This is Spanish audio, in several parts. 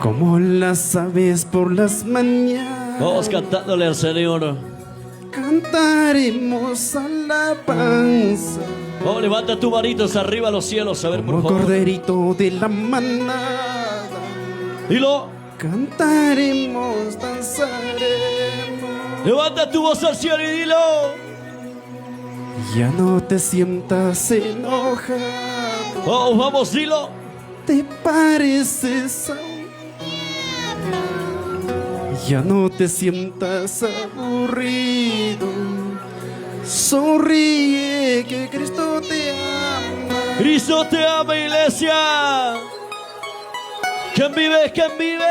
Como las aves por las mañanas. Vamos cantándole al Señor. Cantaremos alabanza. Oh, levanta tus manitos arriba a los cielos, a ver, por Como favor. corderito de la manada. Dilo. Cantaremos, danzaremos. Levanta tu voz al cielo y dilo. Ya no te sientas enojado. Oh, vamos, dilo. Te pareces a un... Ya no te sientas aburrido. Sonríe que Cristo te ama. Cristo te ama, iglesia. ¿Quién vive? ¿Quién vive?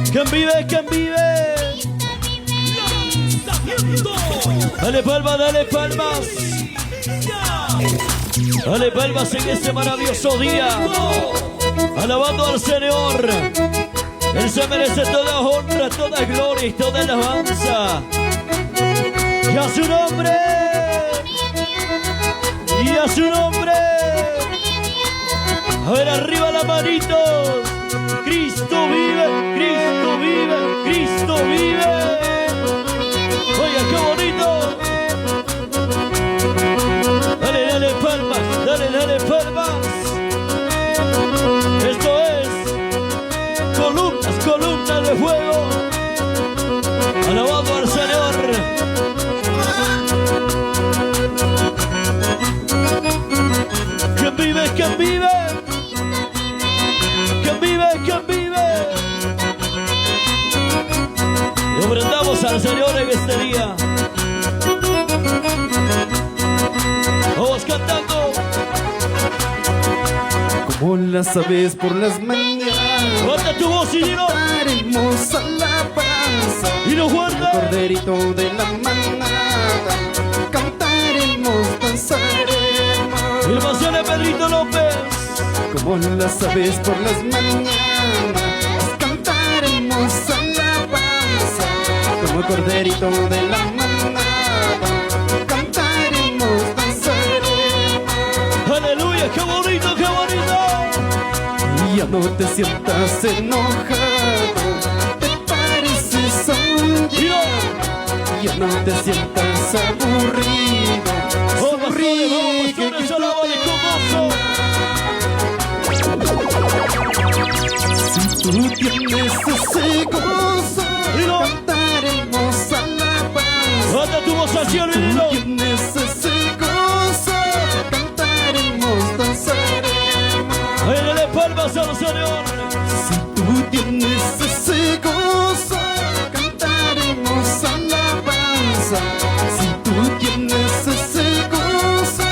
¿Quién vive? ¿Quién vive? Dale palmas, dale palmas. Dale palmas en este maravilloso día. Alabando al Señor. Él se merece toda honra, toda gloria y toda alabanza. Y a su nombre. Y a su nombre. A ver, arriba las manitos. Cristo vive, Cristo vive, Cristo vive. Oiga, qué bonito. Dale, dale palmas, dale palmas. Esto es columnas, columnas de fuego. Alabando al Señor. ¿Quién vive? ¿Quién vive? ¿Quién vive? ¿Quién vive? Le ofrendamos al Señor en este día. Vamos cantando. Como las aves por las mañanas. Levanta tu voz y dilo. Cantaremos alabanza. Y lo guarda. Corderito de la manada. Cantaremos, danzaremos. Y el Pedrito López. Como las aves por las mañanas. Cantaremos alabanza. Como corderito de la manada. Cantaremos, danzaremos. Aleluya, qué bonito, qué bonito. Y ya no te sientas enojado. Te pareces a un día. Ya no te sientas aburrido. Oh, pastores, que vamos, alábale con gozo. Si tú tienes ese gozo, cantaremos alabanza. Levanta tu voz al cielo y dilo. Si tú tienes ese gozo, cantaremos, danzaremos. Ay, dale palmas al Señor. Si tú tienes ese gozo, cantaremos alabanza. Si tú tienes ese gozo,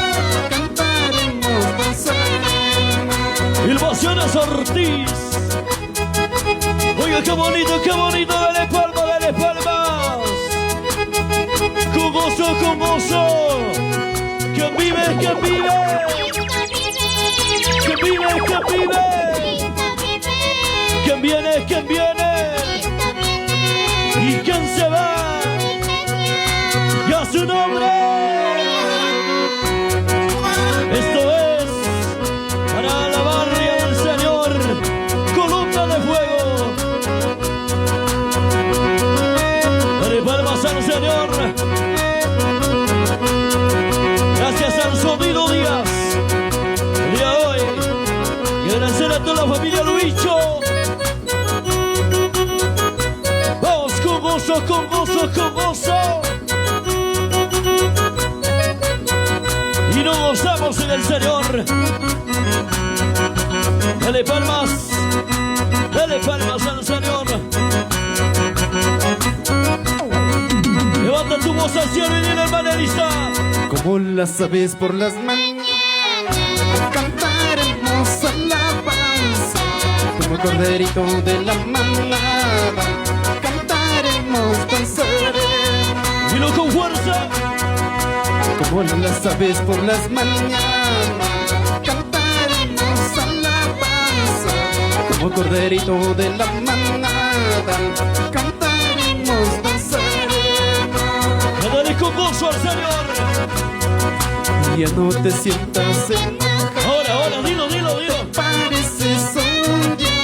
cantaremos, danzaremos. Ilvaciones Ortiz. Oiga, qué bonito, dale palmas. Con gozo, con gozo. ¿Quién vive? ¿Quién vive? ¿Quién vive? ¿Quién vive? ¿Quién viene? ¿Quién viene? ¿Y quién se va? Y a su nombre. Esto es para la barria del Señor. Columna de fuego. Dale palmas al Señor. Gracias al Sonido Díaz. El día de hoy. Y agradecer a toda la familia Luicho. Vamos con gozo, con gozo, con gozo. Y nos gozamos en el Señor. Dale palmas al Señor. Levanta tu voz al cielo y dile, hermana Elisa. Como las aves por las mañanas, cantaremos alabanza. Como corderito de la manada, cantaremos, danzaremos. Dilo con fuerza. Como las aves por las mañanas, cantaremos alabanza. Como corderito de la manada, cantaremos, danzaremos. Dale con gozo al Señor. Ya no te sientas enojado. Ahora, dilo. Pareces un día.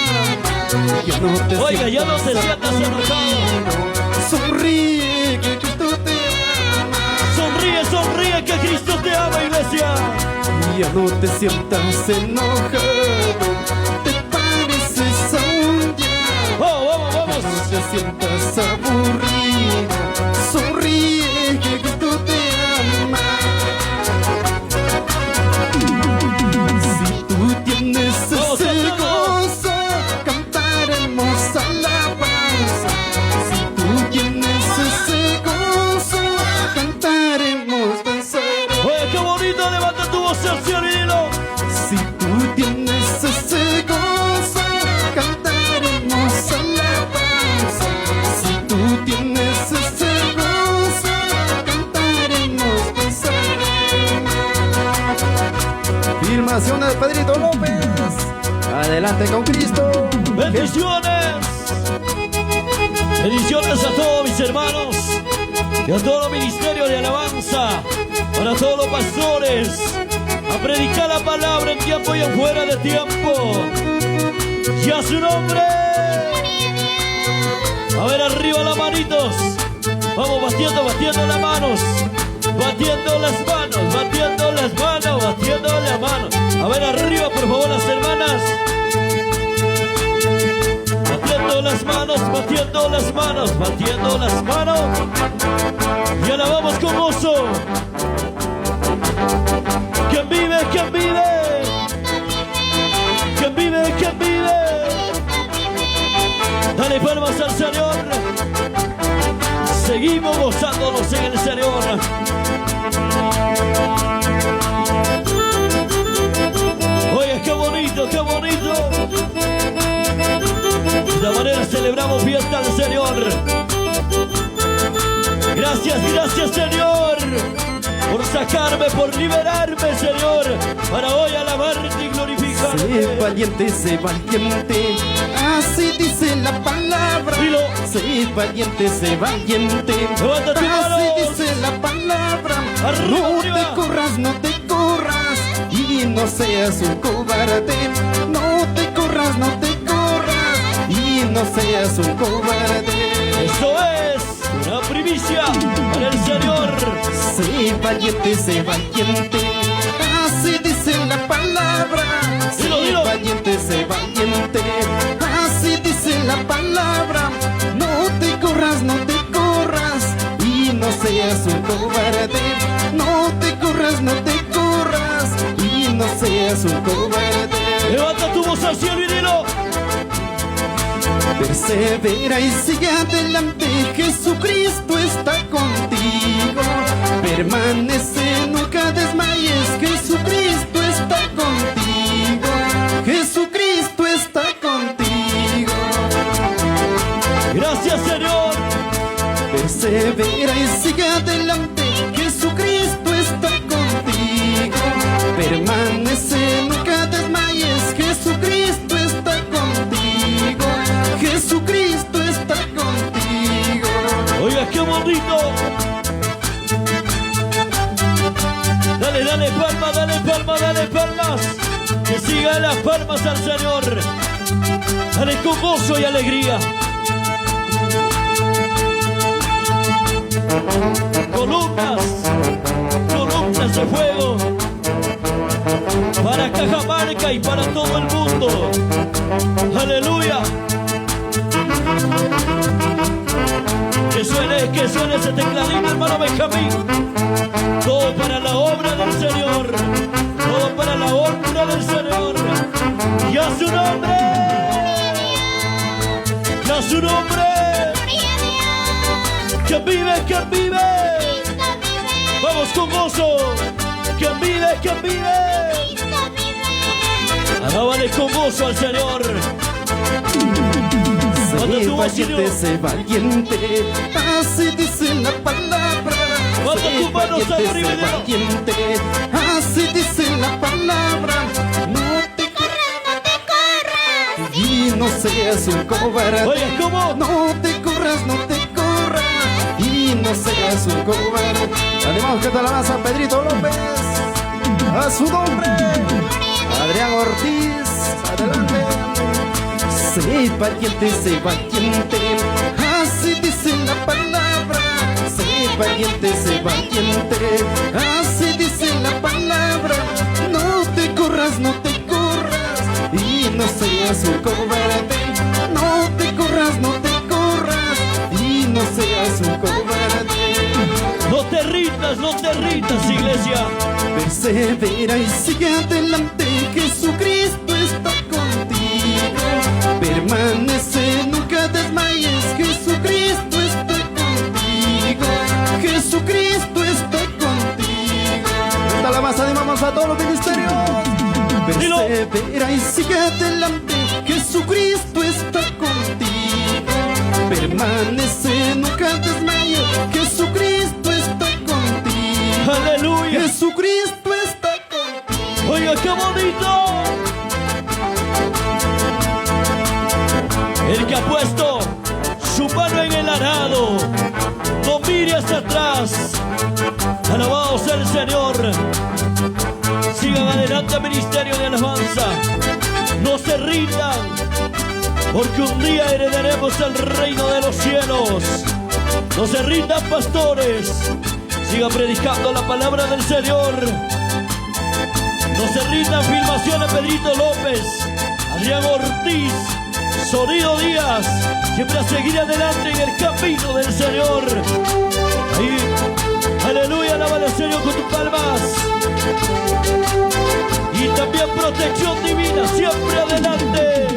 Ya no te Oiga, ya no te sientas enojado. Sonríe que Cristo te ama. Sonríe, sonríe que Cristo te ama, iglesia. Ya no te sientas enojado. Te pareces a un diablo. Oh, vamos, vamos. No te sientas aburrido. Sonríe que Cristo te ama. Si tú tienes ese gozo, cantaremos alabanza. Si tú tienes ese gozo, cantaremos, danzaremos. Oye, qué bonito, levanta tu voz al cielo y dilo. Si tú tienes ese gozo, cantaremos alabanza. Si tú tienes ese gozo, cantaremos, danzaremos. Firmaciones de Pedrito López. Adelante con Cristo. Bendiciones. Bendiciones a todos mis hermanos y a todo el ministerio de alabanza. Para todos los pastores. A predicar la palabra en tiempo y afuera de tiempo. Y a su nombre. A ver, arriba las manitos. Vamos batiendo, batiendo las manos. Batiendo las manos, batiendo las manos, batiendo las manos. A ver, arriba, por favor, las hermanas. Batiendo las manos, batiendo las manos, batiendo las manos. Y alabamos con gozo. ¿Quién vive? ¿Quién vive? ¿Quién vive? ¿Quién vive? Dale palmas al Señor. Seguimos gozándonos en el Señor. Oye, qué bonito, qué bonito. De esta manera celebramos fiesta al Señor. Gracias, gracias, Señor, por sacarme, por liberarme, Señor, para hoy alabarte y glorificarte. Sé valiente, así dice la palabra. Dilo. Sé valiente, Levanta tus manos. así dice la palabra. Arriba, No arriba. te corras, no te corras, y no seas un cobarde. No te corras, no te corras, y no seas un cobarde. Esto es una primicia para el Señor. Sé valiente, así dice la palabra. Dilo, dilo. Sé valiente, así dice la palabra. No te corras, no te corras, y no seas un cobarde. No te corras, no te corras, y no seas un cobarde. Levanta tu voz al cielo y dilo. Persevera y sigue adelante, Jesucristo está contigo. Permanece, nunca desmayes, Jesucristo está contigo. Jesucristo está contigo. Gracias, Señor. Persevera y sigue adelante, Jesucristo está contigo. Permanece, nunca desmayes, Jesucristo está contigo. Jesucristo está contigo. Oiga, qué bonito. Dale, dale palmas, dale palmas, dale palmas. Que sigan las palmas al Señor. Dale con gozo y alegría. Columnas, columnas de fuego para Cajamarca y para todo el mundo. Aleluya. Que suene ese tecladín, hermano Benjamín. Todo para la obra del Señor. Todo para la honra del Señor. Y a su nombre. Y a su nombre. ¿Quién vive? ¿Quién vive? Vamos con gozo. ¿Quién vive? ¿Quién vive? Alábale con gozo al Señor. Sé valiente, así dice la palabra. Levanta tus manos arriba y dilo. Valiente, así dice la palabra. No te corras, no te corras, y no seas un cobarde. Oye, ¿cómo? No te corras, no te corras, y no seas un cobarde. Animamos que te alabanza Pedrito López. A su nombre, Adrián Ortiz. Adelante. Sé valiente, así dice la palabra. Sé valiente, así dice la palabra. No te corras, y no seas un cobarde. No te corras, y no seas un cobarde. No te rindas, iglesia. Persevera y sigue adelante, Jesucristo está contigo. Permanece, nunca desmayes, Jesucristo está contigo. Jesucristo está contigo. Esta alabanza animamos a todos los ministerios. Persevera y sigue adelante, Jesucristo está contigo. Permanece, nunca desmayes, Jesucristo está contigo. Aleluya. Jesucristo está contigo. Oiga, qué bonito. El que ha puesto su mano en el arado, no mire hacia atrás. Alabado sea el Señor. Sigan adelante, ministerio de alabanza. No se rindan, porque un día heredaremos el reino de los cielos. No se rindan, pastores. Sigan predicando la palabra del Señor. No se rindan, filmaciones Pedrito López, Adrián Ortiz, Sonido Díaz. Siempre a seguir adelante en el camino del Señor. Ahí, aleluya, alaba al Señor con tus palmas. Y también protección divina, siempre adelante.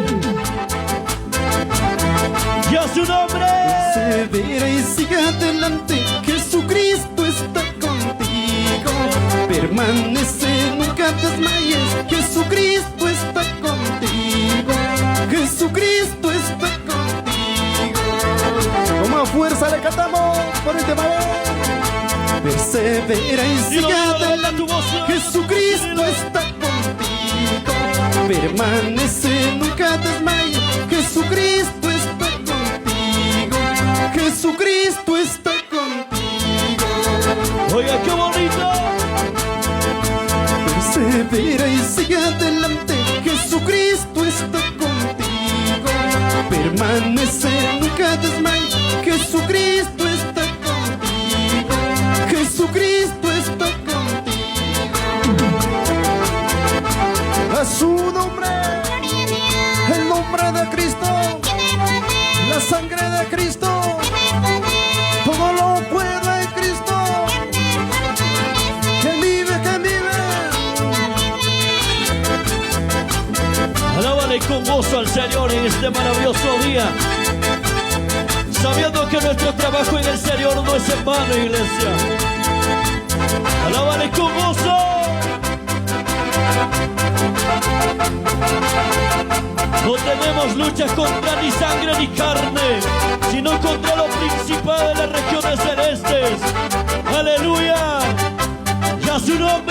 Y a su nombre. Persevera y sigue adelante, Jesucristo está contigo. Permanece, nunca desmayes, Jesucristo está contigo. Jesucristo está contigo. Con más fuerza le cantamos por este valor. Persevera y sigue adelante, Jesucristo está contigo. Permanece, nunca desmayes, Jesucristo está contigo. Jesucristo está contigo. Oiga, qué bonito. Persevera y sigue adelante, Jesucristo está contigo. Permanece, nunca desmayes, Jesucristo está contigo. Jesucristo está contigo. A su nombre, el nombre de Cristo, la sangre de Cristo, todo lo puede en Cristo. Que vive. Alábale con gozo al Señor en este maravilloso día, sabiendo que nuestro trabajo en el Señor no es en vano, iglesia. Alábale con gozo. No tenemos lucha contra ni sangre ni carne, sino contra los principados de las regiones celestes. Aleluya. Y a su nombre.